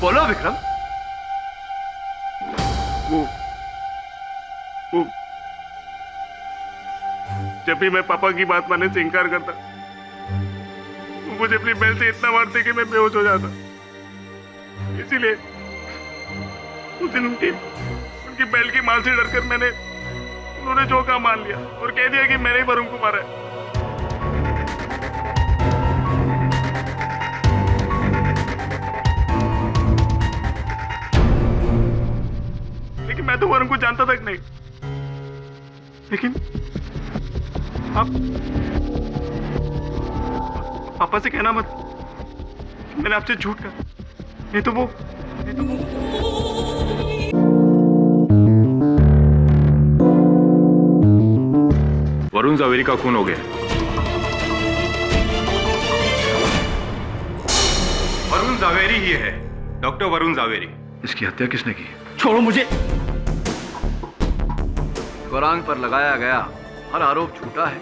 बोलो विक्रम। वो जब भी मैं पापा की बात मानने से इनकार करता, वो मुझे अपनी बेल से इतना मारते कि मैं बेहोश हो जाता। इसीलिए उस दिन उनकी बेल की मार से डरकर उन्होंने जो काम मान लिया और कह दिया कि मैंने ही वरुण को मारा है। लेकिन मैं तो वरुण को जानता तक नहीं। लेकिन आप पापा से कहना मत कि मैंने आपसे झूठ कहा, नहीं तो वो वरुण जावेरी का खून हो गया। वरुण जावेरी ही है, डॉक्टर वरुण जावेरी। इसकी हत्या किसने की? छोड़ो मुझे। गौरांग पर लगाया गया हर आरोप झूठा है।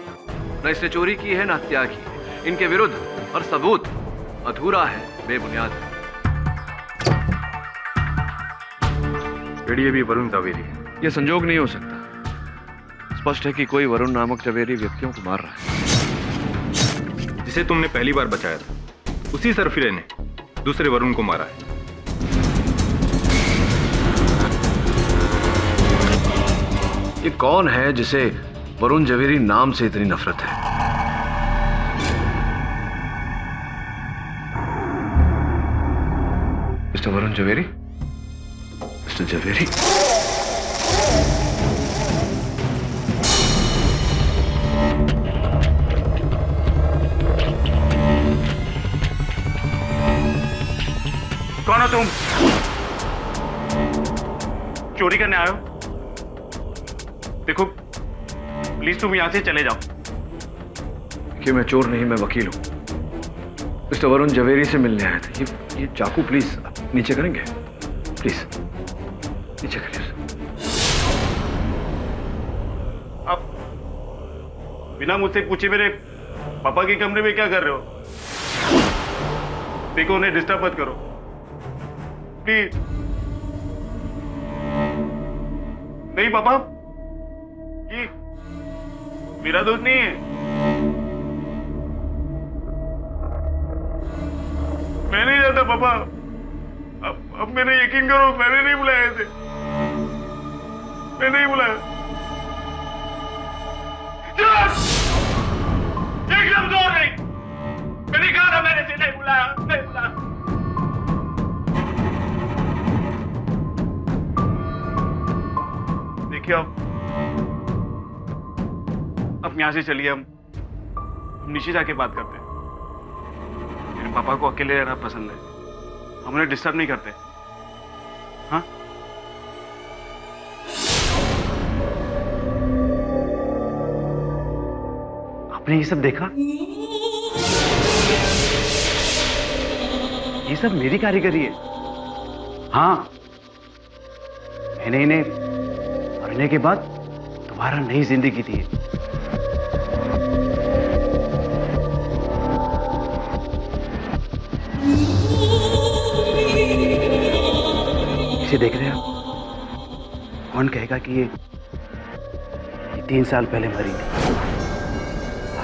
न इसने चोरी की है न हत्या की है। इनके विरुद्ध हर सबूत अधूरा है, बेबुनियाद है। ये भी वरुण जावेरी है। यह संजोग नहीं हो सकता। स्पष्ट है कि कोई वरुण नामक जवेरी व्यक्तियों को मार रहा है। जिसे तुमने पहली बार बचाया था, उसी सरफिरे ने दूसरे वरुण को मारा है। ये कौन है जिसे वरुण जवेरी नाम से इतनी नफरत है? Mister Varun Javeri, mister Javeri. कौन हो तुम? चोरी करने आए हो? देखो प्लीज तुम यहां से चले जाओ। कि मैं चोर नहीं, मैं वकील हूं। मिस्टर वरुण जवेरी से मिलने आया था। ये चाकू प्लीज नीचे करेंगे? प्लीज नीचे करिए। आप बिना मुझसे पूछे मेरे पापा के कमरे में क्या कर रहे हो? देखो उन्हें डिस्टर्ब मत करो प्लीज। नहीं पापा, ये मेरा दोस्त नहीं है। मैं नहीं जाता पापा। अब मैंने यकीन करो, मैंने नहीं बुलाया इसे। मैं नहीं बुलाया। एकदम जोर नहीं। मैंने कहा था मैंने इसे नहीं बुलाया, नहीं बुलाया। देखिए अब यहां से चलिए। हम नीचे जाके बात करते हैं। मेरे पापा को अकेले रहना पसंद है। हम उन्हें डिस्टर्ब नहीं करते। हाँ आपने ये सब देखा? ये सब मेरी कारीगरी है। हाँ, मैंने इन्हें मरने के बाद दोबारा नई जिंदगी दी है। इसे देख रहे हैं आप? कौन कहेगा कि ये 3 साल पहले मरी थी?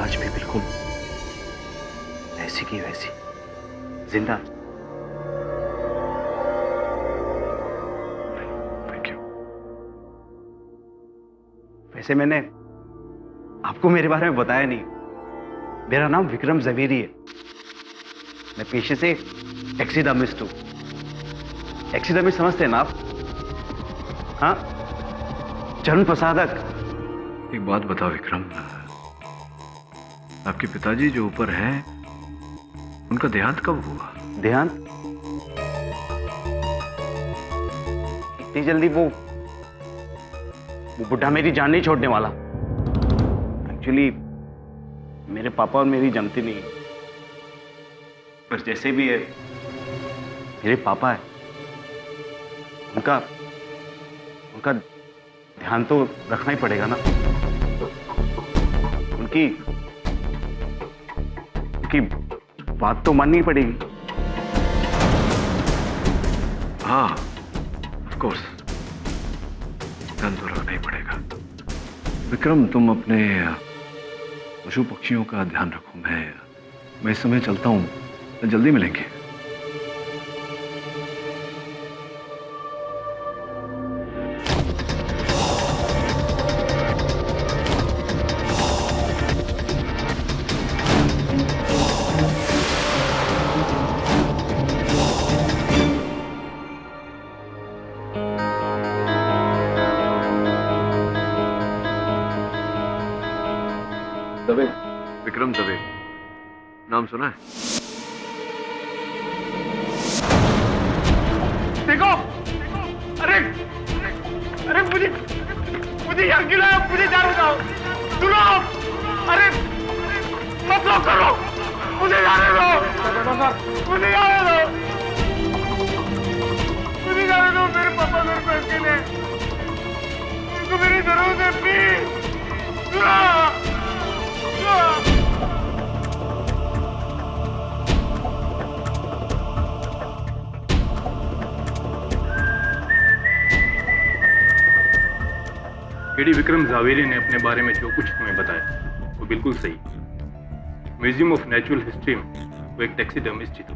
आज भी बिल्कुल ऐसी की वैसी जिंदा। Thank you. वैसे मैंने आपको मेरे बारे में बताया नहीं। मेरा नाम विक्रम जवेरी है। मैं पेशे से एक्सीडेमिस्ट हूं। एक्सीडेमिस्ट समझते हैं ना आप? हाँ, चरण प्रसादक। एक बात बताओ विक्रम, आपके पिताजी जो ऊपर हैं, उनका देहांत कब हुआ? देहांत? इतनी जल्दी वो बुढ़ा मेरी जान नहीं छोड़ने वाला। एक्चुअली मेरे पापा और मेरी जमती नहीं। पर जैसे भी है, मेरे पापा है। उनका ध्यान तो रखना ही पड़ेगा ना। उनकी बात तो माननी पड़ेगी। हाँ, ऑफ कोर्स ध्यान तो रखना ही पड़ेगा। विक्रम, तुम अपने पशु पक्षियों का ध्यान रखो। मैं इस समय चलता हूँ, जल्दी मिलेंगे। दवे, विक्रम दवे, नाम सुना है? देखो, अरे अरे मुझे यहाँ क्यों लाया? मुझे जाने दो। सुनो, अरे मत लोग करो, मुझे जाने दो, मुझे जाने दो, मुझे जाने दो। मेरे पापा मेरे को अकेले, उनको मेरी जरूरत है। प्लीज सुनो। केडी विक्रम जावेरी ने अपने बारे में जो कुछ तुम्हें बताया वो बिल्कुल सही। म्यूजियम ऑफ नेचुरल हिस्ट्री में वो एक टैक्सीडर्मिस्ट ही था।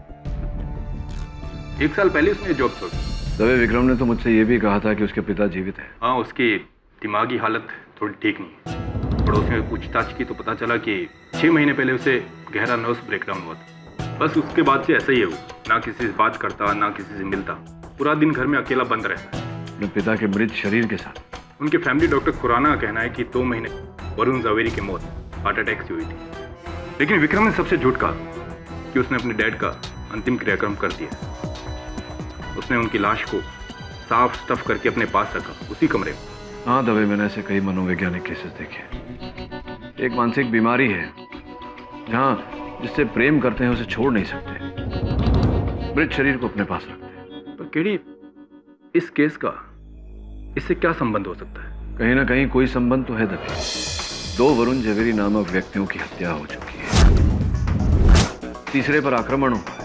1 साल पहले उसने जॉब छोड़ी। दवे, विक्रम ने तो मुझसे ये भी कहा था कि उसके पिता जीवित हैं। हाँ, उसकी दिमागी हालत थोड़ी ठीक नहीं है। पड़ोसियों में पूछताछ की तो पता चला कि 6 महीने पहले उसे गहरा नर्व्स ब्रेकडाउन हुआ था। बस उसके बाद से ऐसा ही है वो, ना किसी से बात करता ना किसी से मिलता, पूरा दिन घर में अकेला बंद रहता है अपने पिता के मृत शरीर के साथ। उनके फैमिली डॉक्टर खुराना का कहना है कि 2 महीने वरुण जावेरी की मौत हार्ट अटैक से हुई थी। लेकिन विक्रम ने सबसे झूठ कहा कि उसने अपने डैड का अंतिम क्रियाक्रम कर दिया। उसने उनकी लाश को साफ स्टफ करके अपने पास रखा, उसी कमरे में। हाँ दवे, मैंने ऐसे कई मनोवैज्ञानिक केसेस देखे। एक मानसिक बीमारी है जहाँ जिससे प्रेम करते हैं उसे छोड़ नहीं सकते, मृत शरीर को अपने पास रखते हैं। पर केडी, इस केस का इससे क्या संबंध हो सकता है? कहीं ना कहीं कोई संबंध तो है दवे। 2 वरुण जवेरी नामक व्यक्तियों की हत्या हो चुकी है, तीसरे पर आक्रमण हुआ है,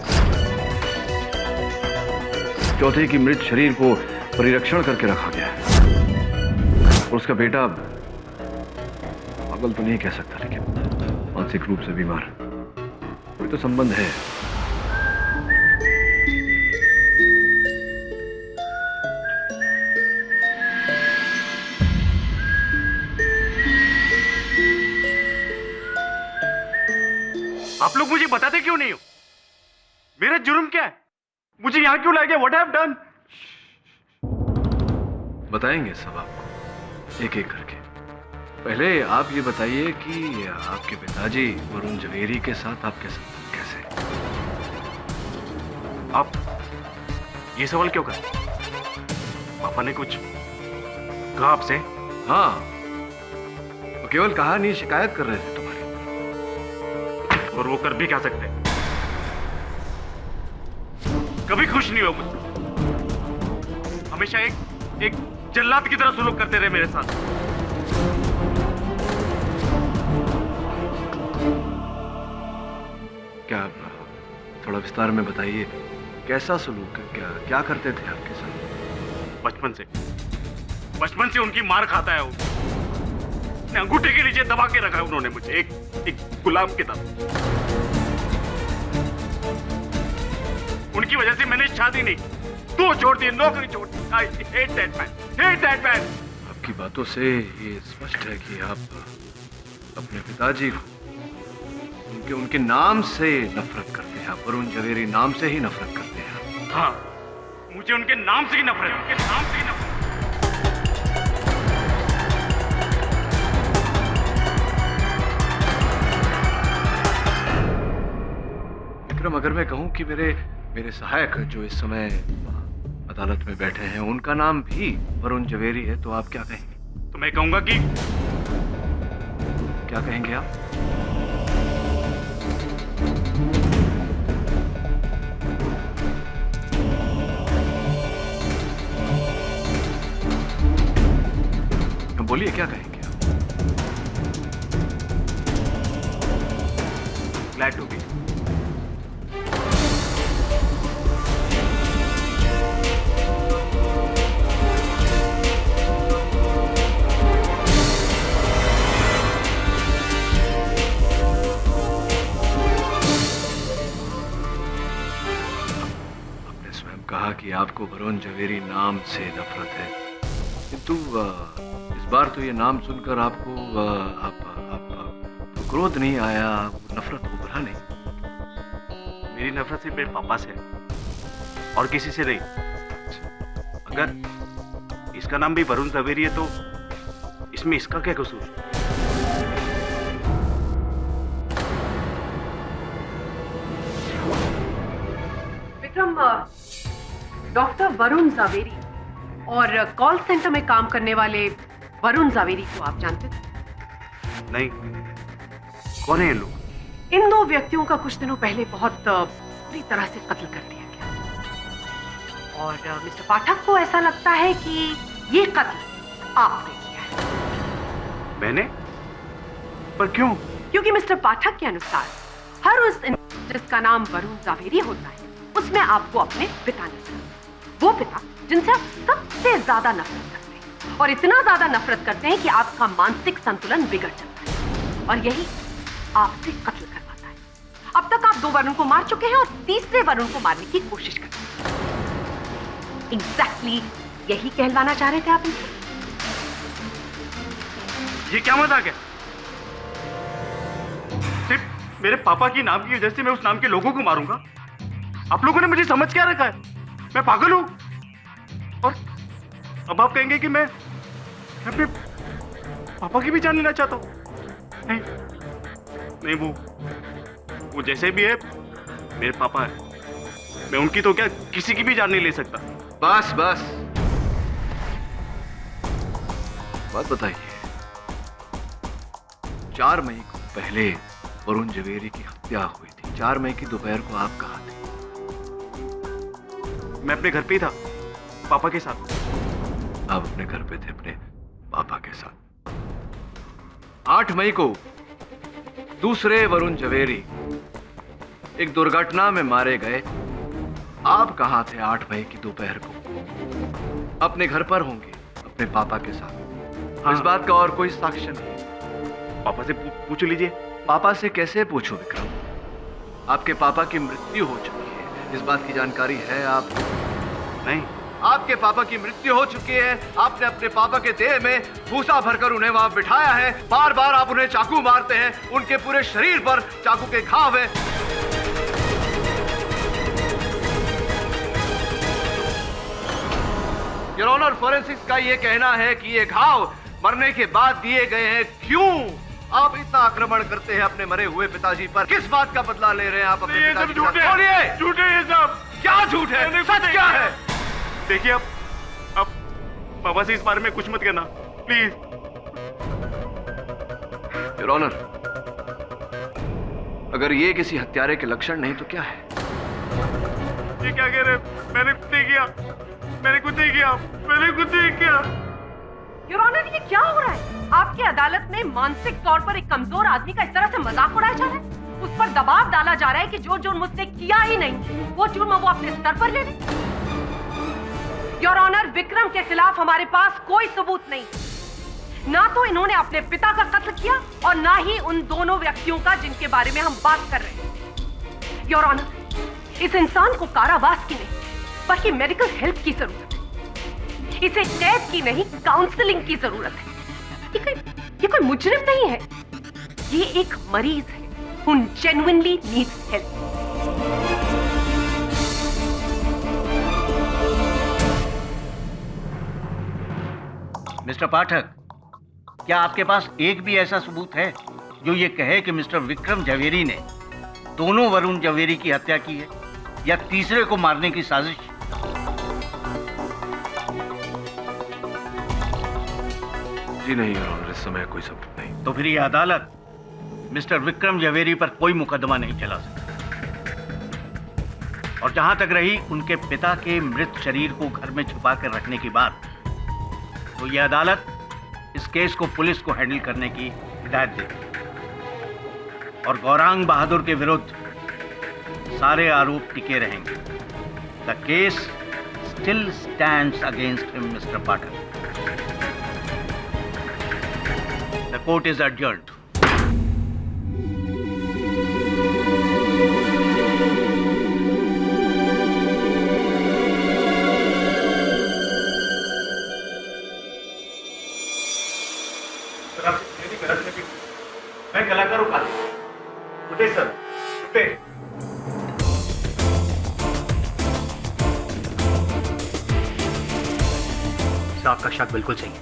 चौथे की मृत शरीर को परिरक्षण करके रखा गया है। और उसका बेटा पागल तो नहीं कह सकता, लेकिन मानसिक रूप से बीमार। कोई तो संबंध है। आप लोग मुझे बताते क्यों नहीं हो? मेरा जुर्म क्या है? मुझे यहाँ क्यों लाए गए? What have done? बताएंगे सब आपको एक एक करके। पहले आप ये बताइए कि आपके पिताजी वरुण जवेरी के साथ आपके संबंध कैसे? आप ये सवाल क्यों कर? पापा ने कुछ कहा आपसे? हाँ, वो केवल कहानी शिकायत कर रहे थे तुम्हारी। और वो कर भी क्या सकते? कभी खुश नहीं हो मुझसे। हमेशा एक जल्लाद की तरह सुलूक करते रहे मेरे साथ। क्या थोड़ा विस्तार में बताइए, कैसा सलूक, क्या करते थे आपके साथ? बचपन से उनकी मार खाता है वो। अंगूठे के नीचे दबा के रखा है उन्होंने मुझे, एक गुलाम की तरह। उनकी वजह से मैंने शादी नहीं, 2 छोड़ दी, नौकरी छोड़ दी। I hate that man, hate that man। आपकी बातों से ये स्पष्ट है कि आप अपने पिताजी को उनके नाम से नफरत करते हैं। आप वरुण जवेरी नाम से ही नफरत करते हैं। हाँ, मुझे उनके नाम से ही नफरत, उनके नाम से ही नफरत। विक्रम, अगर मैं कहूं कि मेरे सहायक जो इस समय अदालत में बैठे हैं उनका नाम भी वरुण जवेरी है, तो आप क्या कहेंगे? तो मैं कहूंगा कि क्या कहेंगे आप? बोलिए, क्या कहेंगे आप? Glad to be. कहा कि आपको वरुण जवेरी नाम से नफरत है, किंतु इस बार तो ये नाम सुनकर आपको आपको क्रोध नहीं आया, नफरत उभरा नहीं। मेरी नफरत सिर्फ मेरे पापा से है और किसी से नहीं। अगर इसका नाम भी वरुण जवेरी है तो इसमें इसका क्या कसूर? विक्रम, डॉक्टर वरुण जवेरी और कॉल सेंटर में काम करने वाले वरुण जवेरी को आप जानते थे? नहीं, कौन है ये लोग? इन दो व्यक्तियों का कुछ दिनों पहले बहुत बुरी तरह से कत्ल कर दिया गया और मिस्टर पाठक को ऐसा लगता है कि ये कत्ल आपने किया है। मैंने? पर क्यों? क्योंकि मिस्टर पाठक के अनुसार हर उस जिसका नाम वरुण जवेरी होता है उसमें आपको अपने पिता नजर, वो पिता जिनसे आप सबसे ज्यादा नफरत करते हैं और इतना ज्यादा नफरत करते हैं कि आपका मानसिक संतुलन बिगड़ जाता है और यही आपसे कत्ल करवाता है। अब तक आप 2 वरुण को मार चुके हैं और तीसरे वरुण को मारने की कोशिश कर रहे हैं। एग्जैक्टली यही कहलवाना चाह रहे थे आप इनसे? ये क्या मजाक है? सिर्फ मेरे पापा की नाम की वजह से मैं उस नाम के लोगों को मारूंगा? आप लोगों ने मुझे समझ क्या रखा है? मैं पागल हूं? और अब आप कहेंगे कि मैं अपने पापा की भी जान लेना चाहता हूं? नहीं नहीं, वो जैसे भी है मेरे पापा है। मैं उनकी तो क्या किसी की भी जान नहीं ले सकता। बस बस, बात बताइए, 4 मई को पहले वरुण जवेरी की हत्या हुई थी। 4 मई की दोपहर को आप कहाँ थे? मैं अपने घर पे ही था, पापा के साथ। आप अपने घर पे थे अपने पापा के साथ। 8 मई को दूसरे वरुण जवेरी एक दुर्घटना में मारे गए। आप कहां थे 8 मई की दोपहर को? अपने घर पर होंगे अपने पापा के साथ। हाँ। इस बात का और कोई साक्ष्य नहीं। पापा से पूछ लीजिए। पापा से कैसे पूछूं विक्रम? आपके पापा की मृत्यु हो चुकी है, इस बात की जानकारी है आपको? नहीं, आपके पापा की मृत्यु हो चुकी है। आपने अपने पापा के देह में भूसा भरकर उन्हें वहां बिठाया है। बार बार आप उन्हें चाकू मारते हैं, उनके पूरे शरीर पर चाकू के घाव है। योर ऑनर, फोरेंसिक्स का यह कहना है कि ये घाव मरने के बाद दिए गए हैं। क्यों आप इतना आक्रमण करते हैं अपने मरे हुए पिताजी पर? किस बात का बदला ले रहे हैं आप अपने पिताजी के साथ? बोलिए, झूठ है ये सब। क्या झूठ है? सच क्या है? देखिए, अब पापा से इस बारे में कुछ मत कहना प्लीज। योर ऑनर, अगर ये किसी हत्यारे के लक्षण नहीं तो क्या है? ये क्या कह रहे? मैंने कुछ नहीं किया, मैंने कुछ नहीं किया, मैंने कुछ नहीं किया। योर ऑनर, ये क्या हो रहा है? आपकी अदालत में मानसिक तौर पर एक कमजोर आदमी का इस तरह से मजाक उड़ाया जा रहा है। उस पर दबाव डाला जा रहा है कि जो जुर्म उसने किया ही नहीं वो जुर्म वो अपने सर पर ले ले। योर ऑनर, विक्रम के खिलाफ हमारे पास कोई सबूत नहीं। ना तो इन्होंने अपने पिता का कत्ल किया और ना ही उन दोनों व्यक्तियों का जिनके बारे में हम बात कर रहे हैं। योर ऑनर, इस इंसान को कारावास की नहीं बल्कि मेडिकल हेल्प की जरूरत है। इसे कैद की नहीं काउंसलिंग की जरूरत है। ये कोई मुजरिम नहीं है, ये एक मरीज है who genuinely needs help। Mister Pathak, क्या आपके पास एक भी ऐसा सबूत है जो ये कहे कि मिस्टर विक्रम जवेरी ने दोनों वरुण जवेरी की हत्या की है या तीसरे को मारने की साजिश? जी नहीं योर ऑनर, इस समय कोई सबूत नहीं। तो फिर ये अदालत मिस्टर विक्रम जवेरी पर कोई मुकदमा नहीं चला सकती। और जहां तक रही उनके पिता के मृत शरीर को घर में छुपा कर रखने की बात, तो यह अदालत इस केस को पुलिस को हैंडल करने की हिदायत देगी और गौरांग बहादुर के विरुद्ध सारे आरोप टिके रहेंगे। The case still stands against him, mister Pathak. The court is adjourned. Yes, आपका शक बिल्कुल सही है।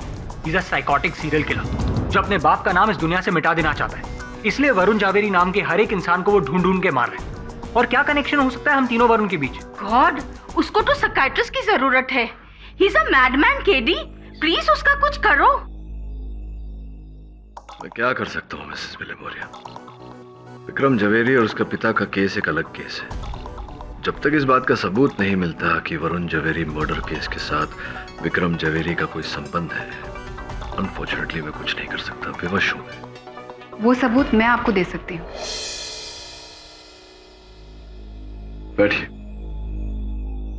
Is a psychotic serial killer जो अपने बाप का नाम इस दुनिया से मिटा देना चाहता है। इसलिए वरुण जावेरी नाम के हर एक इंसान को वो ढूंढ ढूंढ के मार रहे हैं। और क्या कनेक्शन हो सकता है हम तीनों वरुण के बीच? गॉड, उसको तो साइकियाट्रिस्ट की जरूरत है। He is a madman KD, please उसका कुछ करो। मैं क्या कर सकता हूँ मिसेस विलेमोरिया? विक्रम जवेरी और उसका पिता का केस एक अलग केस है। जब तक इस बात का सबूत नहीं मिलता कि वरुण जवेरी मर्डर केस के साथ विक्रम जवेरी का कोई संबंध है, अनफॉर्चुनेटली मैं कुछ नहीं कर सकता। विवश हूं मैं। वो सबूत मैं आपको दे सकती हूँ। बैठिए।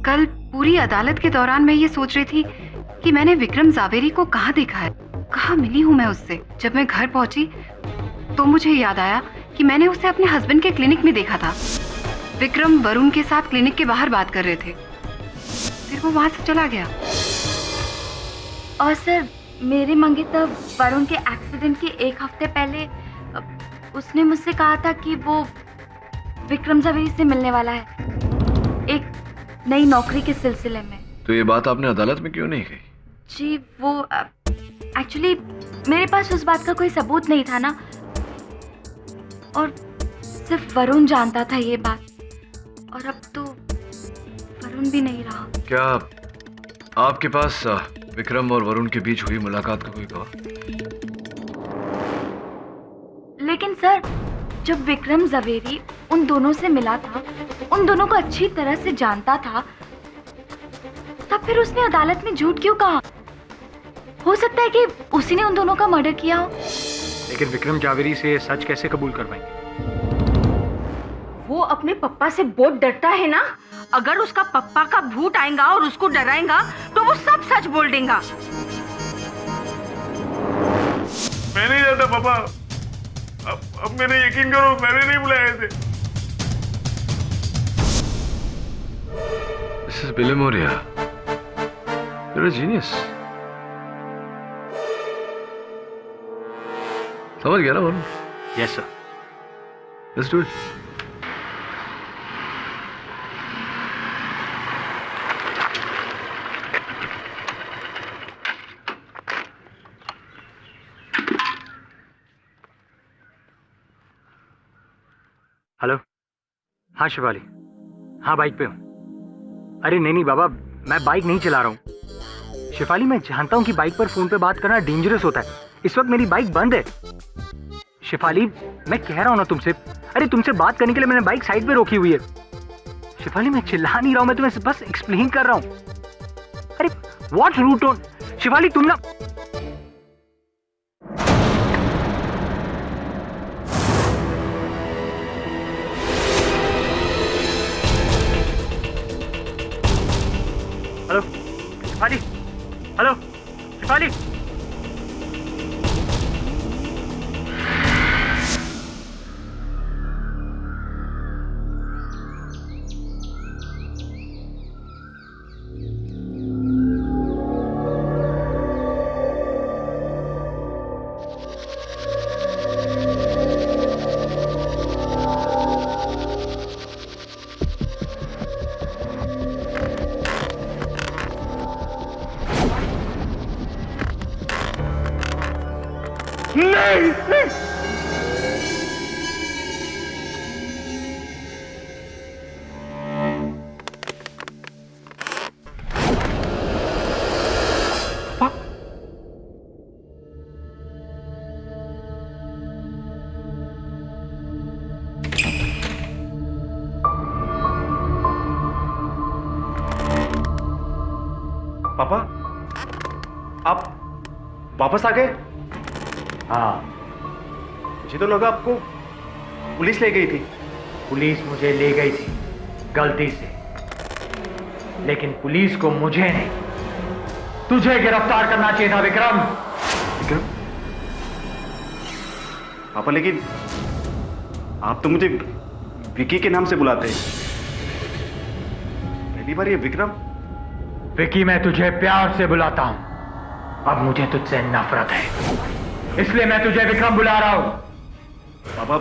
कल पूरी अदालत के दौरान मैं ये सोच रही थी कि मैंने विक्रम जावेरी को कहाँ देखा है, कहाँ मिली हूँ मैं उससे। जब मैं घर पहुंची तो मुझे याद आया कि मैंने उसे अपने हस्बैंड के क्लिनिक में देखा था। विक्रम वरुण के साथ क्लिनिक के बाहर बात कर रहे थे, फिर वो वहां से चला गया। और सर, मेरे मंगेतर वरुण के एक्सीडेंट के एक हफ्ते पहले उसने मुझसे कहा था कि वो विक्रम जावेरी से मिलने वाला है एक नई नौकरी के सिलसिले में। तो ये बात आपने अदालत में क्यों नहीं कही? जी, वो एक्चुअली मेरे पास उस बात का कोई सबूत नहीं था ना, और सिर्फ वरुण जानता था ये बात। और अब तो वरुण भी नहीं रहा। क्या आपके पास विक्रम और वरुण के बीच हुई मुलाकात का कोई गवाह? लेकिन सर, जब विक्रम जावेरी उन दोनों से मिला था, उन दोनों को अच्छी तरह से जानता था, तब फिर उसने अदालत में झूठ क्यों कहा? हो सकता है कि उसी ने उन दोनों का मर्डर किया हो। लेकिन विक्रम जावेरी से सच कैसे कबूल कर पाएंगे? वो अपने पप्पा से बहुत डरता है ना। अगर उसका पप्पा का भूत आएगा और उसको डराएगा तो वो सब सच बोल देगा। मैं नहीं जाता पापा। अब मैंने यकीन करो, मैंने नहीं बुलाया थे। Missus Villimoria, you're a genius. समझ गया ना Varun? Yes sir. Let's do it. Hello. हाँ शिवाली, हाँ बाइक पे हूँ। अरे नहीं बाबा, मैं बाइक नहीं चला रहा हूँ। शिवाली, मैं जानता हूँ कि बाइक पर फोन पे बात करना डेंजरस होता है। इस वक्त मेरी बाइक बंद है। शिवाली, मैं कह रहा हूँ ना तुमसे, अरे तुमसे बात करने के लिए मैंने बाइक साइड पे रोकी हुई है। शिवाली, मैं चिल्ला नहीं रहा हूँ, मैं तुम्हें बस एक्सप्लेन कर रहा हूँ। अरे व्हाट रूट ऑन शिवाली, तुम ना हेलो शिवाली, हेलो शिवाली। पापा, आप वापस आ गए? हाँ, मुझे तो लगा आपको पुलिस ले गई थी। पुलिस मुझे ले गई थी गलती से, लेकिन पुलिस को मुझे नहीं, तुझे गिरफ्तार करना चाहिए था विक्रम। विक्रम? पापा, लेकिन आप तो मुझे विकी के नाम से बुलाते हैं। पहली बार ये विक्रम। विकी, मैं तुझे प्यार से बुलाता हूं। अब मुझे तुझसे नफरत है, इसलिए मैं तुझे विक्रम बुला रहा हूं। पापा,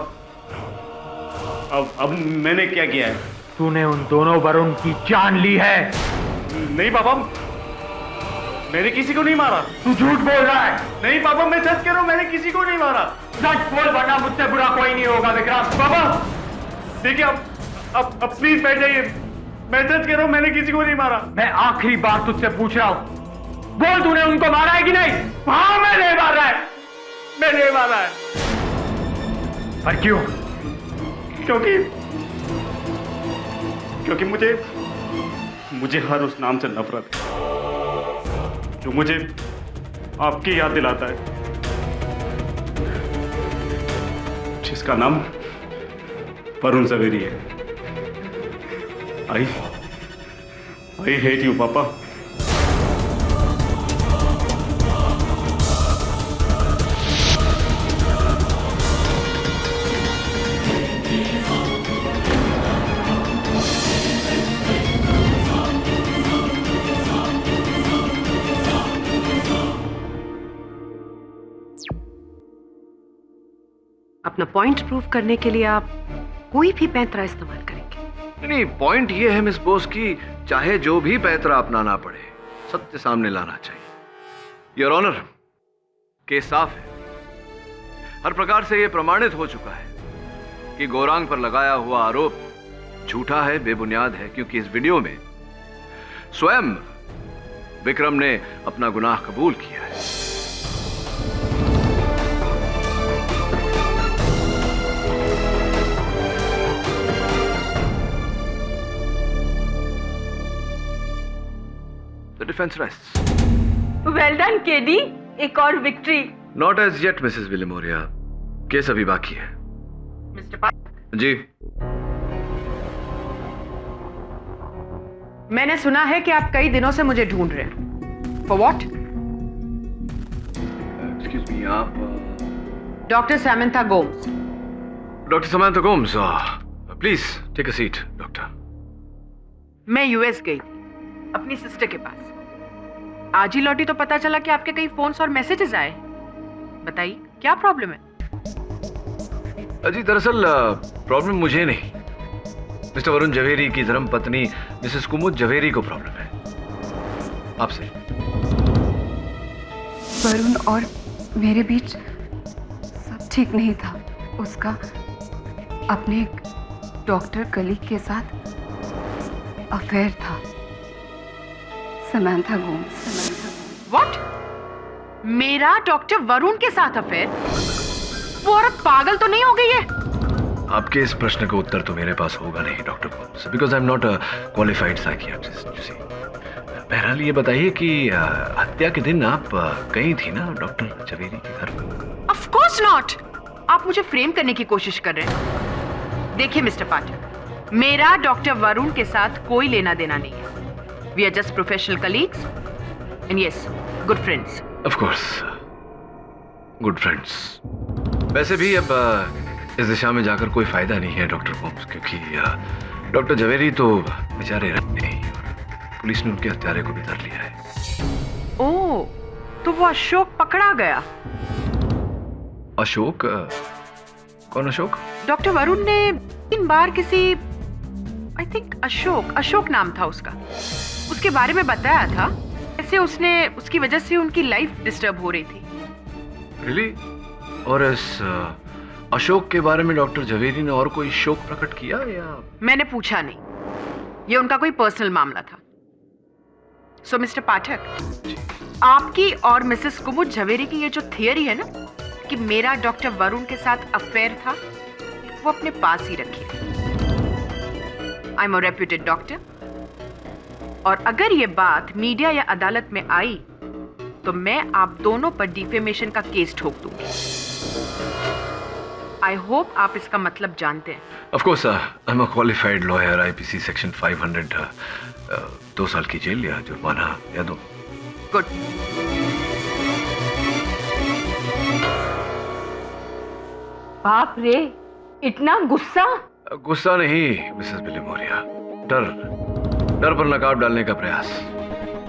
अब मैंने क्या किया है? तूने उन दोनों वरुण की जान ली है। नहीं पापा, मैंने किसी को नहीं मारा। तू झूठ बोल रहा है। नहीं पापा, मैं सच कह रहा हूँ, मैंने किसी को नहीं मारा। सच बोल वरना मुझसे बुरा कोई नहीं होगा विक्रम। पापा देखिए, अब प्लीज बैठ जाइए। मैं सच कह रहा हूँ, मैंने किसी को नहीं मारा। मैं आखिरी बार तुझसे पूछ रहा हूँ, बोल तूने उनको मारा है कि नहीं? हाँ मैंने मारा है, मैंने मारा है। पर क्यों? क्योंकि मुझे हर उस नाम से नफरत है जो मुझे आपकी याद दिलाता है, जिसका नाम वरुण जवेरी है। आई हेट यू पापा। अपना पॉइंट प्रूव करने के लिए आप कोई भी पैंतरा इस्तेमाल करेंगे? नहीं, पॉइंट ये है मिस बोस की चाहे जो भी पैंतरा अपनाना पड़े, सत्य सामने लाना चाहिए। योर ऑनर, केस साफ है। हर प्रकार से यह प्रमाणित हो चुका है कि गौरांग पर लगाया हुआ आरोप झूठा है, बेबुनियाद है, क्योंकि इस वीडियो में स्वयं विक्रम ने अपना गुनाह कबूल किया है। The defense rests. Well done KD, एक और victory. Not as yet, missus Villimoria. Case अभी बाकी है। मिस्टर पाठक, जी, मैंने सुना है कि आप कई दिनों से मुझे ढूंढ रहे हैं। For what? एक्सक्यूज मी, आप doctor Samantha Gomes. Doctor Samantha Gomes, please take a seat. Doctor, मैं यूएस गई थी अपनी सिस्टर के पास। आज ही लौटी तो पता चला कि आपके कई फोन्स और मैसेजेस आए। बताइए क्या प्रॉब्लम है? जी दरअसल प्रॉब्लम मुझे नहीं, मिस्टर वरुण जवेरी की धर्म पत्नी मिसेस कुमुद जवेरी को प्रॉब्लम है। आपसे। वरुण और मेरे बीच सब ठीक नहीं था। उसका अपने एक डॉक्टर कलीग के साथ अफेयर था। समांथा गोम्स। व्हाट? मेरा डॉक्टर वरुण के साथ अफेयर? वो औरत पागल तो नहीं हो गई है? आपके इस प्रश्न का उत्तर तो मेरे पास होगा नहीं doctor Gomes, because I am not a qualified psychiatrist. You see, बहरहाल ये बताइए कि हत्या के दिन आप गई थी ना डॉक्टर जवेरी के घर पर? Of course not. आप मुझे फ्रेम करने की कोशिश कर रहे हैं। देखिए मिस्टर पाठक, मेरा डॉक्टर वरुण के साथ कोई लेना देना नहीं है। We are just professional colleagues and yes, good friends. Of course, good friends. वैसे भी अब इस दिशा में जाकर कोई फायदा नहीं है डॉक्टर गोम्स, क्योंकि डॉक्टर जवेरी तो बेचारे रहते नहीं और पुलिस ने उनके हत्यारे को भी धर लिया है। ओह, तो वो अशोक पकड़ा गया। अशोक? कौन अशोक? डॉक्टर वरुण ने 3 बार किसी, आई थिंक अशोक नाम था उसका, उसके बारे में बताया था। ऐसे उसकी वजह से उनकी लाइफ डिस्टर्ब हो रही थी। Really? और इस अशोक के बारे में डॉक्टर जवेरी ने और कोई शोक प्रकट किया या? मैंने पूछा नहीं, ये उनका कोई पर्सनल मामला था। सो मिस्टर पाठक, आपकी और मिसेस कुमुद जवेरी की ये जो थियरी है ना कि मेरा डॉक्टर वरुण के साथ अफेयर था, वो अपने पास ही रखिए। I am a reputed doctor, और अगर ये बात मीडिया या अदालत में आई तो मैं आप दोनों पर डिफेमेशन का केस ठोक दूंगी। आई होप आप इसका मतलब जानते हैं। Of course, I am a qualified lawyer, IPC section 500, 2 साल की जेल या जुर्माना या दो। गुड। बाप रे, इतना गुस्सा? गुस्सा नहीं मिसेस विलिमोरिया, डर पर नकाब डालने का प्रयास।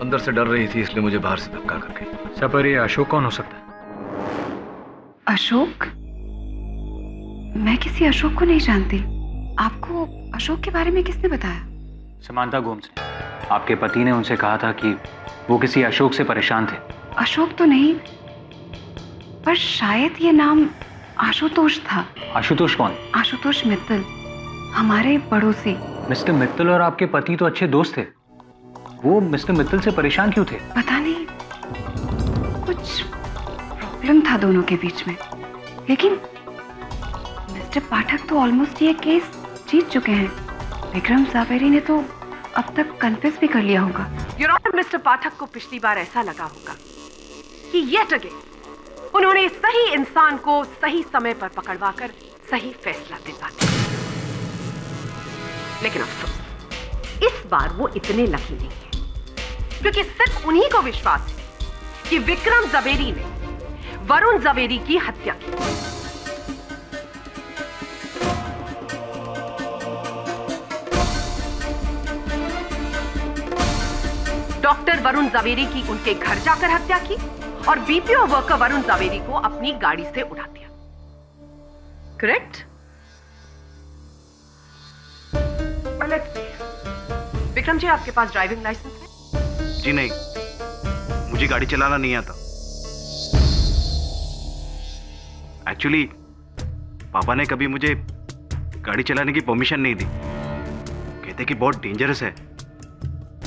अंदर से डर रही थी, इसलिए मुझे बाहर से धक्का करके। सर, पर ये अशोक कौन हो सकता है? अशोक? मैं किसी अशोक को नहीं जानती। आपको अशोक के बारे में किसने बताया? समांथा गोम्स ने। आपके पति ने उनसे कहा था कि वो किसी अशोक से परेशान थे। अशोक तो नहीं, पर शायद ये नाम आशुतोष था। आशुतोष कौन? आशुतोष मित्तल, हमारे पड़ोसी। मिस्टर मित्तल और आपके पति तो अच्छे दोस्त थे, वो मिस्टर मित्तल से परेशान क्यों थे? पता नहीं, कुछ प्रॉब्लम था दोनों के बीच में। लेकिन मिस्टर पाठक तो ऑलमोस्ट ये केस जीत चुके हैं। विक्रम ज़ावेरी ने तो अब तक कन्फेस भी कर लिया होगा। योर ऑनर, मिस्टर पाठक को पिछली बार ऐसा लगा होगा कि येट अगेन उन्होंने सही इंसान को सही समय पर पकड़वाकर सही फैसला दिलवा दिया। लेकिन अफसोस इस बार वो इतने लकी नहीं है, क्योंकि सिर्फ उन्हीं को विश्वास है कि विक्रम ज़ावेरी ने वरुण ज़ावेरी की हत्या की। डॉक्टर वरुण ज़ावेरी की उनके घर जाकर हत्या की और बीपीओ वर्कर वरुण ज़ावेरी को अपनी गाड़ी से उड़ा दिया। करेक्ट? विक्रम जी, आपके पास ड्राइविंग लाइसेंस है? जी नहीं, मुझे गाड़ी चलाना नहीं आता। एक्चुअली पापा ने कभी मुझे गाड़ी चलाने की परमिशन नहीं दी, कहते कि बहुत डेंजरस है।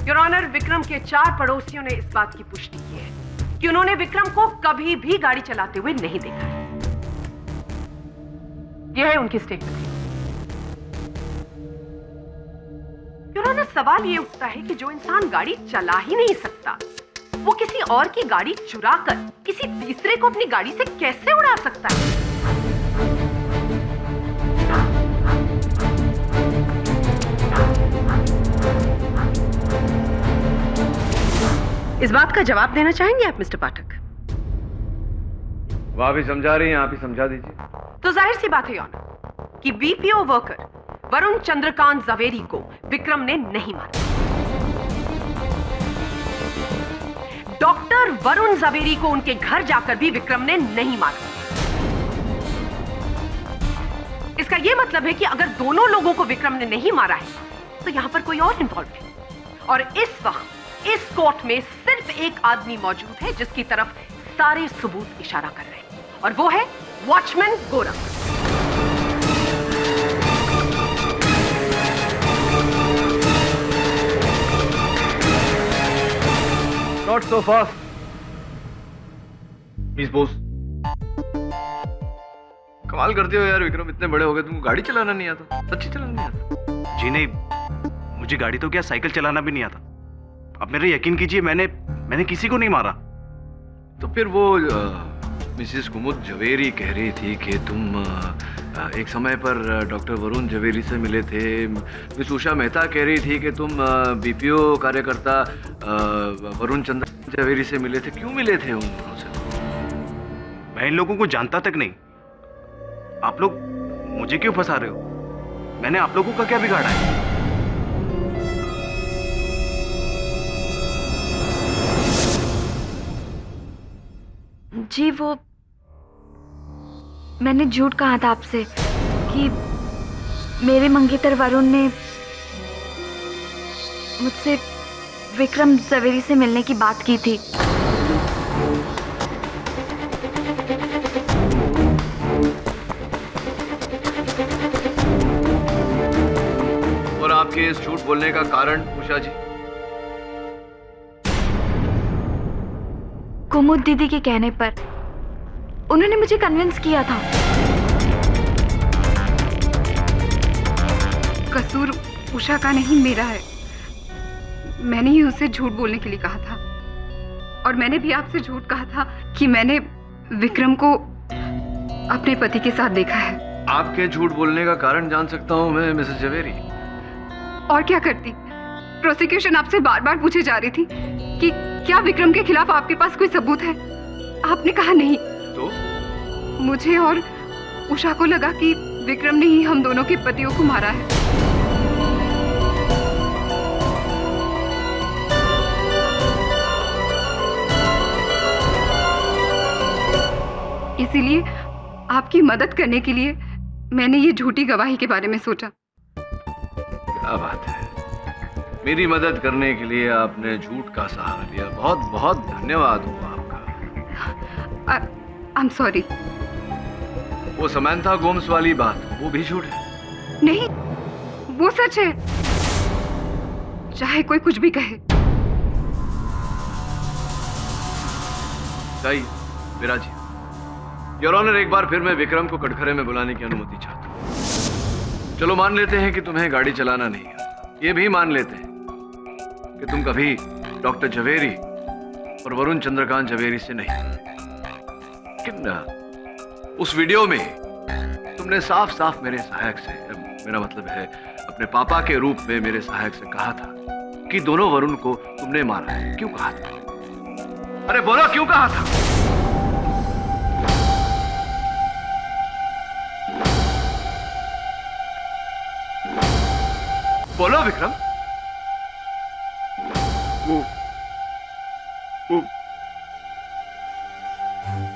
योर ऑनर, विक्रम के 4 पड़ोसियों ने इस बात की पुष्टि की है कि उन्होंने विक्रम को कभी भी गाड़ी चलाते हुए नहीं देखा है। यह है उनकी स्टेटमेंट। योर ऑनर, सवाल यह उठता है कि जो इंसान गाड़ी चला ही नहीं सकता, वो किसी और की गाड़ी चुराकर किसी तीसरे को अपनी गाड़ी से कैसे उड़ा सकता है? इस बात का जवाब देना चाहेंगे आप मिस्टर पाठक? वह भी समझा रही हैं, आप ही समझा दीजिए। तो जाहिर सी बात है योर ऑनर कि बीपीओ वर्कर वरुण चंद्रकांत ज़ावेरी को विक्रम ने नहीं मारा। डॉक्टर वरुण ज़ावेरी को उनके घर जाकर भी विक्रम ने नहीं मारा। इसका यह मतलब है कि अगर दोनों लोगों को विक्रम ने नहीं मारा है तो यहां पर कोई और इन्वॉल्व है। और इस वक्त इस कोर्ट में सिर्फ एक आदमी मौजूद है जिसकी तरफ सारे सबूत इशारा कर रहे हैं, और वो है watchman Gorakh. Not so fast miss Bose. कमाल करते हो यार विक्रम, इतने बड़े हो गए तुमको गाड़ी चलाना नहीं आता? सच्ची चलाना नहीं आता? जी नहीं, मुझे गाड़ी तो क्या साइकिल चलाना भी नहीं आता। आप मेरे यकीन कीजिए, मैंने किसी को नहीं मारा। तो फिर वो मिसेस कुमुद ज़ावेरी कह रही थी कि तुम एक समय पर डॉक्टर वरुण ज़ावेरी से मिले थे। मिस उषा मेहता कह रही थी कि तुम बीपीओ कार्यकर्ता वरुण चंद्र ज़ावेरी से मिले थे। क्यों मिले थे उन दोनों से? मैं इन लोगों को जानता तक नहीं। आप लोग मुझे क्यों फंसा रहे हो? मैंने आप लोगों का क्या बिगाड़ा है? जी वो मैंने झूठ कहा था आपसे कि मेरे मंगेतर वरुण ने मुझसे विक्रम ज़ावेरी से मिलने की बात की थी। और आपके इस झूठ बोलने का कारण उषा जी? कुमुद दीदी के कहने पर उन्होंने मुझे कन्विंस किया था। कसूर उषा का नहीं, मेरा है। मैंने ही उसे झूठ बोलने के लिए कहा था, और मैंने भी आपसे झूठ कहा था कि मैंने विक्रम को अपने पति के साथ देखा है। आपके झूठ बोलने का कारण जान सकता हूं मैं मिसेस ज़ावेरी? और क्या करती? प्रोसिक्यूशन आपसे बार बार पूछे जा रही थी कि क्या विक्रम के खिलाफ आपके पास कोई सबूत है। आपने कहा नहीं। तो मुझे और उषा को लगा कि विक्रम ने ही हम दोनों के पतियों को मारा है। इसीलिए आपकी मदद करने के लिए मैंने ये झूठी गवाही के बारे में सोचा। क्या बात है, मेरी मदद करने के लिए आपने झूठ का सहारा लिया। बहुत बहुत धन्यवाद हुआ आपका। I am sorry. वो समंथा गोम्स वाली बात, वो भी झूठ है? नहीं, वो सच है, चाहे कोई कुछ भी कहे। चाहिए विराज जी। योर ऑनर, एक बार फिर मैं विक्रम को कटघरे में बुलाने की अनुमति चाहता हूँ। चलो मान लेते हैं कि तुम्हें गाड़ी चलाना नहीं है, ये भी मान लेते हैं कि तुम कभी डॉक्टर जवेरी और वरुण चंद्रकांत जवेरी से नहीं, लेकिन उस वीडियो में तुमने साफ साफ मेरे सहायक से, मेरा मतलब है अपने पापा के रूप में मेरे सहायक से कहा था कि दोनों वरुण को तुमने मारा है। क्यों कहा था? अरे बोलो, क्यों कहा था? बोलो विक्रम। वो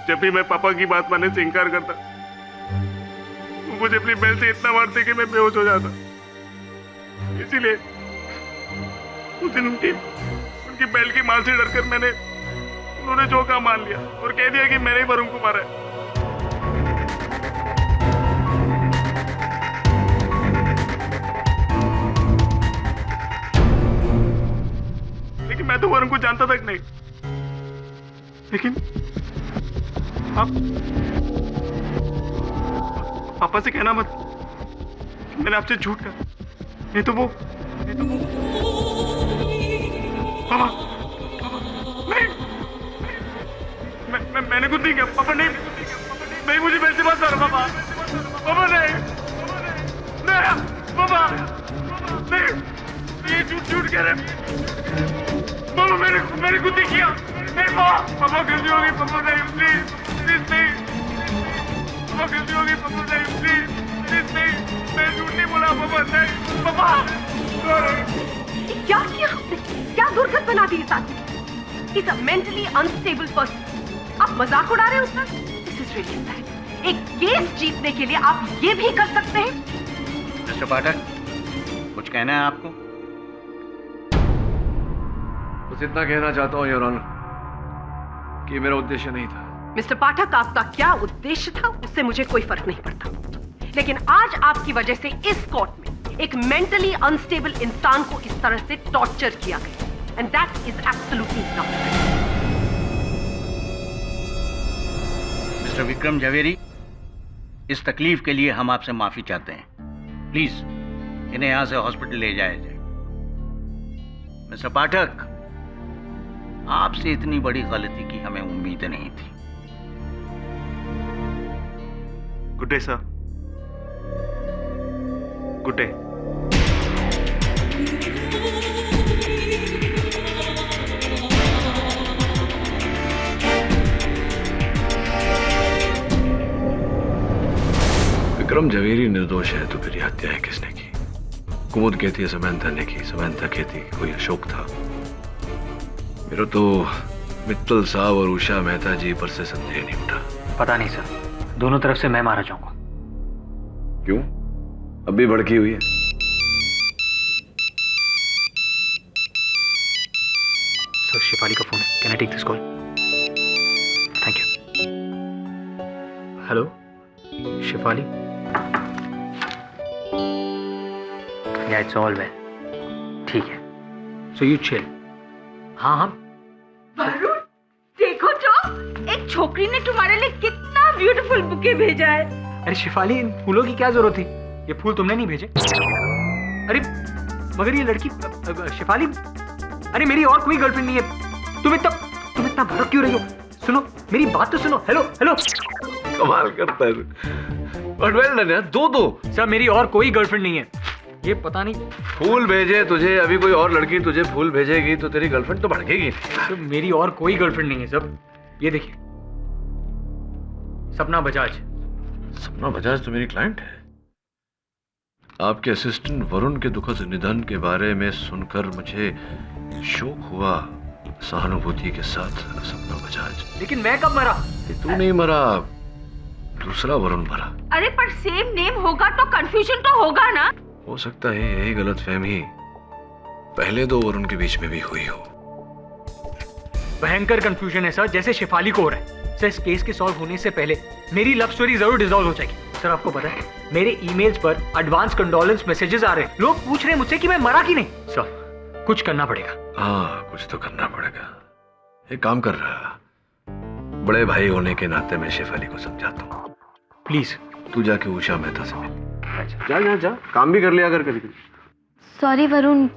जब भी मैं पापा की बात मानने से इनकार करता, वो मुझे अपनी बेल से इतना मारते कि मैं बेहोश हो जाता। इसीलिए उस दिन उनकी बेल की मार से डरकर उन्होंने जो कहा मान लिया और कह दिया कि मैंने ही वरुण को मारा है। लेकिन मैं तो वरुण को जानता तक नहीं। लेकिन आप पापा से कहना मत कि मैंने आपसे झूठ कहा, नहीं तो वो पापा नहीं, मैंने कुछ नहीं किया पापा। नहीं मुझे बेल से बात कर पापा। पापा नहीं पापा नहीं, ये झूठ कह रहे पापा। मैंने कुछ नहीं किया। नहीं पापा गलती होगी पापा। नहीं प्लीज नहीं पापा, गलती होगी पापा। नहीं प्लीज नहीं, मैं झूठ नहीं बोला पापा। नहीं पापा। क्या किया आपने? क्या दुर्गत बना दी इस आदमी? He's a mentally unstable person. आप मजाक उड़ा रहे हो उसका? This is really bad. एक केस जीतने के लिए आप ये भी कर सकते हैं? मिस्टर पाठक, कुछ कहना है आपको? बस इतना कहना चाहता हूँ योर ऑनर कि मेरा उद्देश्य नहीं था। मिस्टर पाठक, आपका क्या उद्देश्य था उससे मुझे कोई फर्क नहीं पड़ता, लेकिन आज आपकी वजह से इस कोर्ट में एक मेंटली अनस्टेबल इंसान को इस तरह से टॉर्चर किया गया, and that is absolutely not fair. Mister Vikram Javeri, इस तकलीफ के लिए हम आपसे माफी चाहते हैं। प्लीज इन्हें यहां से हॉस्पिटल ले जाया जाए। मिस्टर पाठक, आपसे इतनी बड़ी गलती की हमें उम्मीद नहीं थी। Good day sir. Good day. Vikram Javeri निर्दोष है तो फिर ये हत्याएं किसने की? कुमुद कहती है समंथा ने की, समंथा कहती है कोई अशोक था। मेरा तो मित्तल साहब और उषा मेहता जी पर से संदेह नहीं उठा। पता नहीं सर, दोनों तरफ से मैं मारा जाऊंगा। क्यों? अब भी भड़की हुई है? सर, शिफाली का फोन है। Can I take this call? Thank you. Hello Shifali? Yeah it's all well. ठीक है, सो यू चिल। हाँ हाँ। वरुण, देखो तो एक छोकरी ने तुम्हारे लिए कितना ब्यूटीफुल बुके भेजा है। अरे शिफाली, इन फूलों की क्या जरूरत थी? ये फूल तुमने नहीं भेजे। अरे मगर ये लड़की शिफाली, अरे मेरी और कोई गर्लफ्रेंड नहीं है। तुम इतना भड़क क्यों रही हो? सुनो मेरी बात तो सुनो। Hello hello. कमाल करता है। बट वेल डन यार, दो सर, मेरी और कोई गर्लफ्रेंड नहीं है। ये पता नहीं फूल भेजे तुझे, अभी कोई और लड़की तुझे फूल भेजेगी तो तेरी गर्लफ्रेंड तो भड़केगी। सर, मेरी और कोई गर्लफ्रेंड नहीं है सब। ये देखिए, सपना बजाज। सपना बजाज तो मेरी क्लाइंट है। आपके असिस्टेंट वरुण के दुखद निधन के बारे में सुनकर मुझे शोक हुआ, सहानुभूति के साथ। सपना बजाज। लेकिन मैं कब मरा? तू नहीं मरा, दूसरा वरुण मरा। अरे पर सेम नेम होगा तो कंफ्यूजन तो होगा ना। हो सकता है यही गलतफहमी पहले दो वरुण के बीच में भी हुई हो। भयंकर कंफ्यूजन है सर, जैसे शिफाली को हो रहा है। सर इस केस के सॉल्व होने से पहले मेरी लव स्टोरी जरूर डिसॉल्व हो जाएगी। सर आपको पता है मेरे ईमेल्स पर एडवांस कंडोलेंस मैसेजेस आ रहे हैं। लोग पूछ रहे हैं मुझसे कि मैं मरा कि नहीं। सर कुछ करना पड़ेगा। हाँ कुछ तो करना पड़ेगा। एक काम कर रहा, बड़े भाई होने के नाते मैं शेफाली को समझाता हूँ। प्लीज तू जाके उषा मेहता से मिल। जा जा जा, काम भी कर लिया अगर कभी। सॉरी वरुण,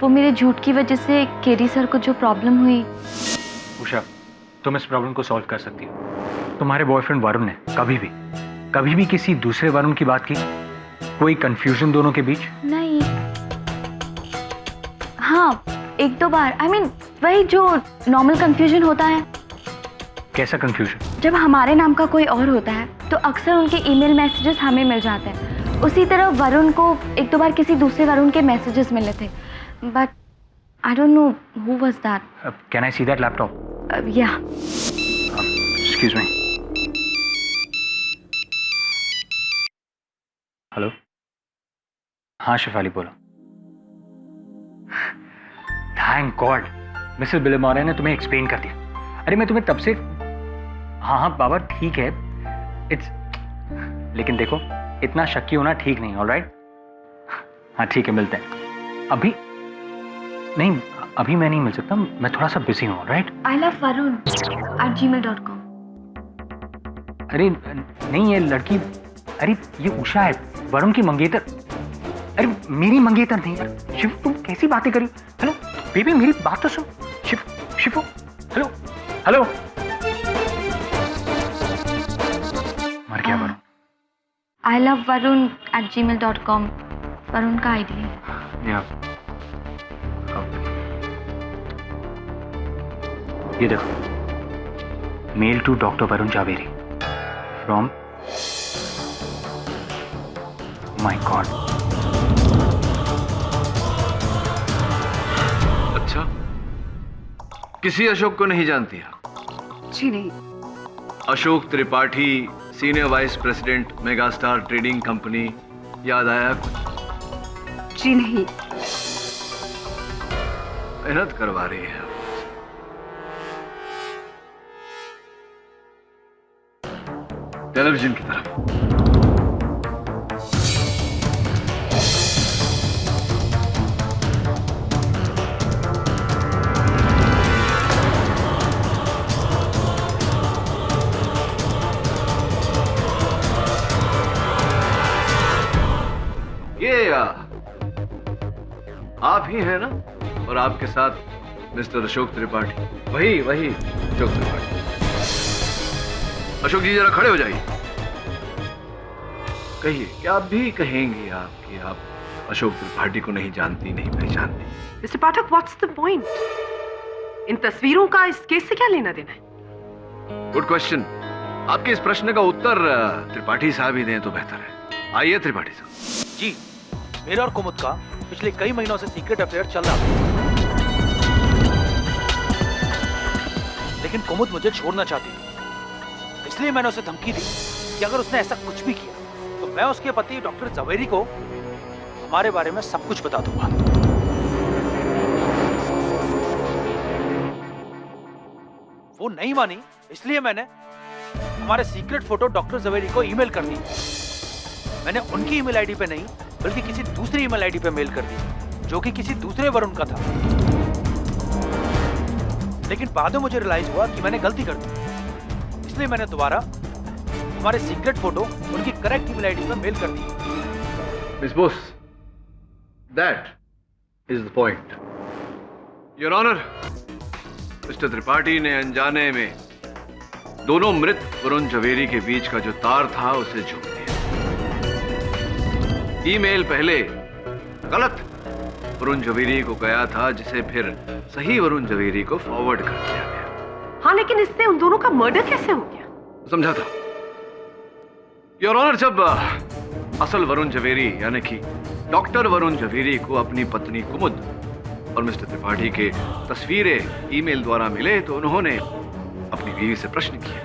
वो मेरे झूठ की वजह से केडी सर को जो प्रॉब्लम हुई। उषा तुम इस प्रॉब्लम को सॉल्व कर सकती हो। तुम्हारे बॉयफ्रेंड वरुण ने कभी भी किसी दूसरे वरुण की बात की? कोई कंफ्यूजन दोनों के बीच? नहीं, हाँ एक दो बार। I mean, वही जो नॉर्मल कंफ्यूजन होता है। कैसा कंफ्यूजन? जब हमारे नाम का कोई और होता है तो अक्सर उनके ईमेल मैसेजेस हमें मिल जाते हैं। उसी तरह वरुण को एक दो बार किसी दूसरे वरुण के मैसेजेस मिले थे, but I don't know who was that. Can I see that laptop? या एक्सक्यूज मी। हेलो, हाँ शिफाली बोलो। थैंक गॉड मिसेस बिलेमोरे ने तुम्हें एक्सप्लेन कर दिया। अरे मैं तुम्हें तब से हाँ बाबा ठीक है, इट्स, लेकिन देखो इतना शक्की होना ठीक नहीं। ऑलराइट, हाँ ठीक है मिलते हैं। अभी नहीं, अभी मैं नहीं मिल सकता, मैं थोड़ा सा बिजी हूँ। Alright, ilovevarun@gmail.com। अरे नहीं ये लड़की, अरे ये उषा है, वरुण की मंगेतर। अरे मेरी मंगेतर नहीं। शिव तुम कैसी बातें करी? हेलो बेबी मेरी बात तो सुन। Shibu hello hello. मर गया वरुण। ilovevarun@gmail.com वरुण का आईडी है। या ये देखो, mail to doctor Varun Javeri from my God. अच्छा, किसी अशोक को नहीं जानती है? जी नहीं। Ashok Tripathi, senior vice president, megastar trading company, याद आया कुछ? जी नहीं। मेहनत करवा रही है। टेलीविजन की तरफ। ये आप ही हैं ना? और आपके साथ मिस्टर अशोक त्रिपाठी? वही अशोक त्रिपाठी। अशोक जी जरा खड़े हो जाइए। कहिए, क्या आप भी कहेंगे कि आप अशोक त्रिपाठी को नहीं जानती, नहीं पहचानती? Mister Pathak, what's the point? इन तस्वीरों का इस केस से क्या लेना देना है? Good question. आपके इस प्रश्न का उत्तर त्रिपाठी साहब ही दें तो बेहतर है। आइए त्रिपाठी साहब। जी, मेरा और कुमुद का पिछले कई महीनों से सीक्रेट अफेयर चल रहा था, लेकिन कुमुद मुझे छोड़ना चाहती थी। इसलिए मैंने उसे धमकी दी कि अगर उसने ऐसा कुछ भी किया तो मैं उसके पति डॉक्टर जवेरी को हमारे बारे में सब कुछ बता दूंगा। वो नहीं मानी, इसलिए मैंने हमारे सीक्रेट फोटो डॉक्टर जवेरी को ईमेल कर दी। मैंने उनकी ईमेल आईडी पे नहीं बल्कि किसी दूसरी ईमेल आईडी पे मेल कर दी, जो कि किसी दूसरे वरुण का था। लेकिन बाद में मुझे रियलाइज हुआ कि मैंने गलती कर दी, इसलिए मैंने दोबारा हमारे सीक्रेट फोटो उनकी करेक्ट ईमेल आईडी पे मेल कर दी। Miss Bose, that is the point. Your honour, mister Tripathi ने अनजाने में दोनों मृत वरुण जवेरी के बीच का जो तार था उसे जोड़ दिया। ईमेल पहले गलत वरुण जवेरी को गया था, जिसे फिर सही वरुण जवेरी को फॉरवर्ड कर दिया गया। हाँ, लेकिन इससे उन दोनों का मर्डर कैसे हो गया? समझा था योर ऑनर, जब असल वरुण जवेरी यानी कि डॉक्टर वरुण जवेरी को अपनी पत्नी कुमुद और मिस्टर त्रिपाठी के तस्वीरें ईमेल द्वारा मिले तो उन्होंने अपनी बीवी से प्रश्न किए।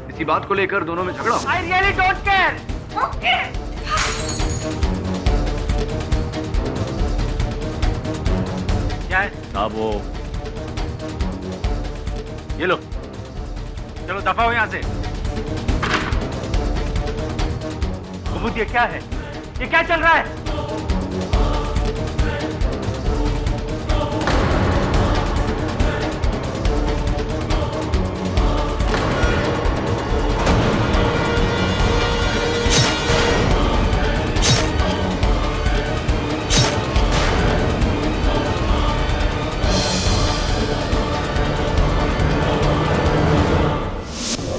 इसी बात को लेकर दोनों में झगड़ा हुआ। I really don't care. Okay. क्या है साहब वो ये लो, चलो दफा हो यहाँ से। कुमुद ये क्या है, ये क्या चल रहा है?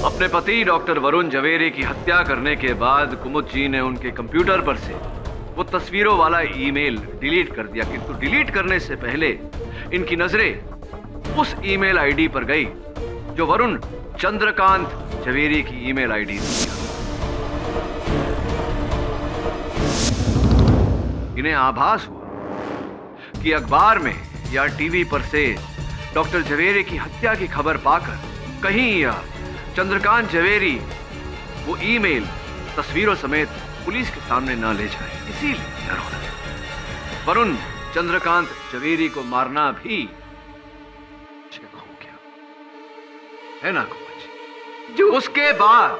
अपने पति डॉक्टर वरुण जवेरी की हत्या करने के बाद कुमुद जी ने उनके कंप्यूटर पर से वो तस्वीरों वाला ईमेल डिलीट कर दिया, किंतु डिलीट करने से पहले इनकी नजरें उस ईमेल आईडी पर गई जो वरुण चंद्रकांत जवेरी की ईमेल आईडी थी। इन्हें आभास हुआ कि अखबार में या टीवी पर से डॉक्टर जवेरी की हत्या की खबर पाकर कहीं चंद्रकांत जवेरी वो ईमेल तस्वीरों समेत पुलिस के सामने ना ले जाए, इसीलिए वरुण चंद्रकांत जवेरी को मारना भी हो गया, है ना कुमुद जी? उसके बाद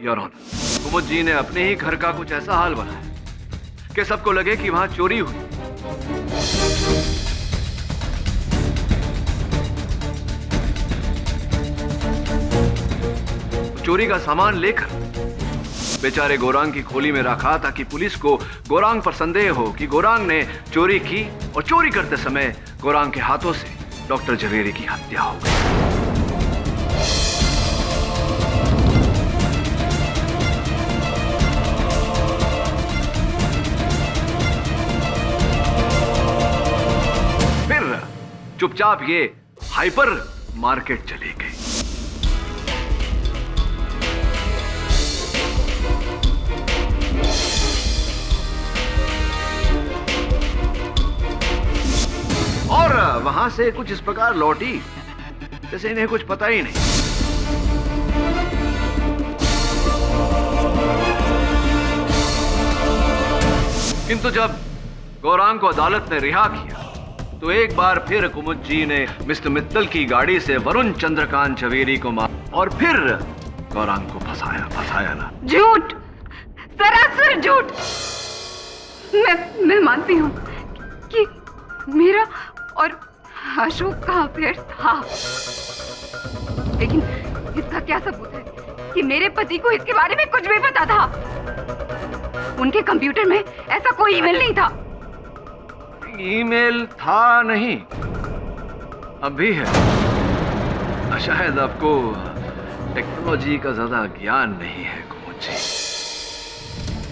योर ऑनर, कुमुद जी ने अपने ही घर का कुछ ऐसा हाल बनाया कि सबको लगे कि वहां चोरी हुई। चोरी का सामान लेकर बेचारे गोरांग की खोली में रखा ताकि पुलिस को गोरांग पर संदेह हो कि गोरांग ने चोरी की और चोरी करते समय गोरांग के हाथों से डॉक्टर जवेरी की हत्या हो गई। फिर चुपचाप ये हाइपर मार्केट चली गई। और वहां से कुछ इस प्रकार लौटी जैसे इन्हें कुछ पता ही नहीं। किंतु जब गौरांग को अदालत ने रिहा किया तो एक बार फिर कुमुद जी ने मिस्टर मित्तल की गाड़ी से वरुण चंद्रकांत जवेरी को मार और फिर गौरांग को फंसाया ना। झूठ, सरासर झूठ। मैं मानती हूँ कि मेरा और अशोक का अफेयर था, लेकिन इसका क्या सबूत है कि मेरे पति को इसके बारे में कुछ भी पता था? उनके कंप्यूटर में ऐसा कोई ईमेल नहीं था। ईमेल था नहीं, अभी है। शायद आपको टेक्नोलॉजी का ज्यादा ज्ञान नहीं है कुमुद जी।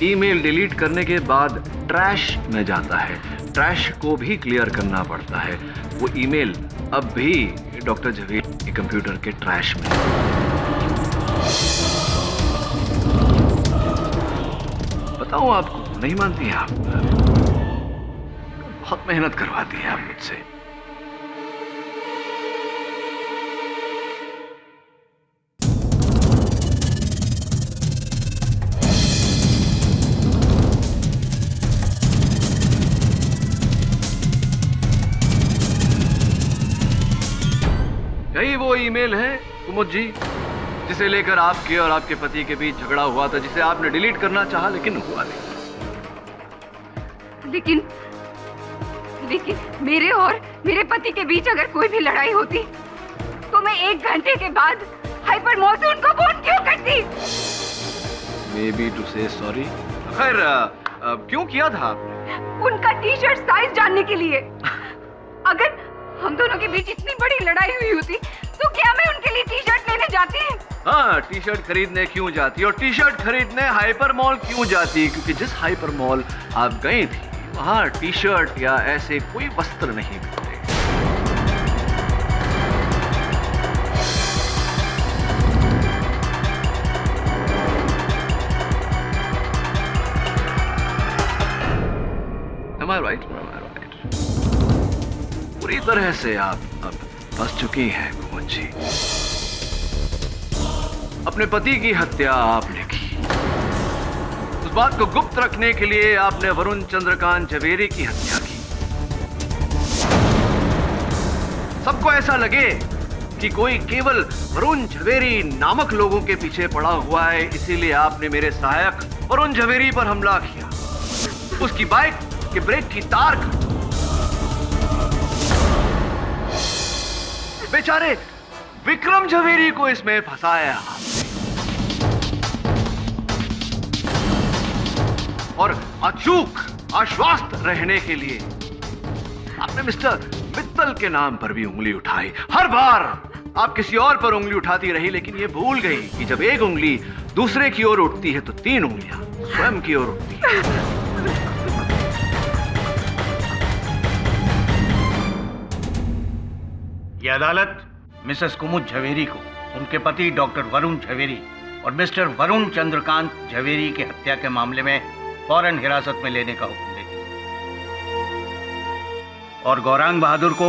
ईमेल डिलीट करने के बाद ट्रैश में जाता है, ट्रैश को भी क्लियर करना पड़ता है। वो ईमेल अब भी डॉक्टर जवेरी के कंप्यूटर के ट्रैश में। बताऊं आपको, नहीं मानती हैं आप? बहुत मेहनत करवाती हैं आप मुझसे। यही वो ईमेल है कुमुद जी जिसे लेकर आपके और आपके पति के बीच झगड़ा हुआ था, जिसे आपने डिलीट करना चाहा लेकिन हुआ नहीं। लेकिन मेरे और मेरे पति के बीच अगर कोई भी लड़ाई होती तो मैं 1 घंटे के बाद हाइपर मॉल से उनको फोन क्यों करती? Maybe to say sorry। खैर क्यों किया था आपने? उनका टी शर्ट साइज जानने के लिए। अगर हम दोनों के बीच इतनी बड़ी लड़ाई हुई होती तो क्या मैं उनके लिए टी शर्ट लेने जाती? हाँ, टी शर्ट खरीदने क्यों जाती और टी शर्ट खरीदने हाइपर मॉल क्यों जाती? क्योंकि जिस हाइपर मॉल आप गई थी वहाँ टी शर्ट या ऐसे कोई वस्त्र नहीं मिलते। Am I right? पूरी तरह से आप अब फंस चुकी हैं कुमुद जी। अपने पति की हत्या आपने की, उस बात को गुप्त रखने के लिए आपने वरुण चंद्रकांत जवेरी की हत्या की। सबको ऐसा लगे कि कोई केवल वरुण झवेरी नामक लोगों के पीछे पड़ा हुआ है, इसीलिए आपने मेरे सहायक वरुण झवेरी पर हमला किया, उसकी बाइक के ब्रेक की तार काटी। बेचारे विक्रम झवेरी को इसमें फंसाया और अचूक आश्वस्त रहने के लिए आपने मिस्टर मित्तल के नाम पर भी उंगली उठाई। हर बार आप किसी और पर उंगली उठाती रही, लेकिन ये भूल गई कि जब एक उंगली दूसरे की ओर उठती है तो 3 उंगलियां स्वयं की ओर उठती है। यह अदालत मिसेस कुमुद झवेरी को उनके पति डॉक्टर वरुण झवेरी और मिस्टर वरुण चंद्रकांत झवेरी की हत्या के मामले में फौरन हिरासत में लेने का हुक्म देती और गौरांग बहादुर को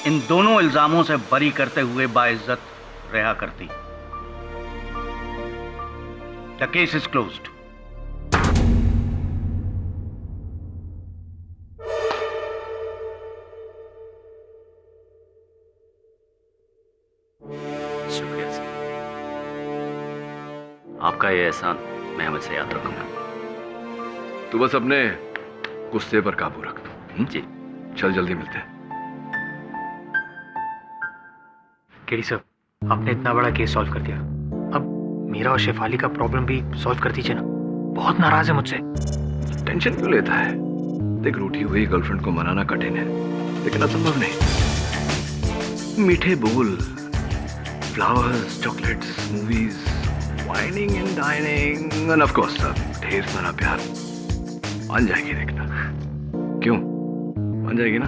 इन दोनों इल्जामों से बरी करते हुए बाइज्जत रिहा करती। The case is closed. शुक्रिया सर, आपका ये एहसान मैं हमेशा याद रखूंगा। तू बस अपने गुस्से पर काबू रख दो। जी चल जल्दी मिलते हैं। केडी सर, आपने इतना बड़ा केस सॉल्व कर दिया, अब मेरा और शेफाली का प्रॉब्लम भी सॉल्व कर दीजिए ना। बहुत नाराज है मुझसे। टेंशन क्यों लेता है? देख, रूठी हुई गर्लफ्रेंड को मनाना कठिन है, लेकिन असंभव नहीं। मीठे बोल, flowers, chocolates, movies, whining and dining end of course ढेर सारा प्यार। मान जाएगी, देखना। क्यों मान जाएगी ना?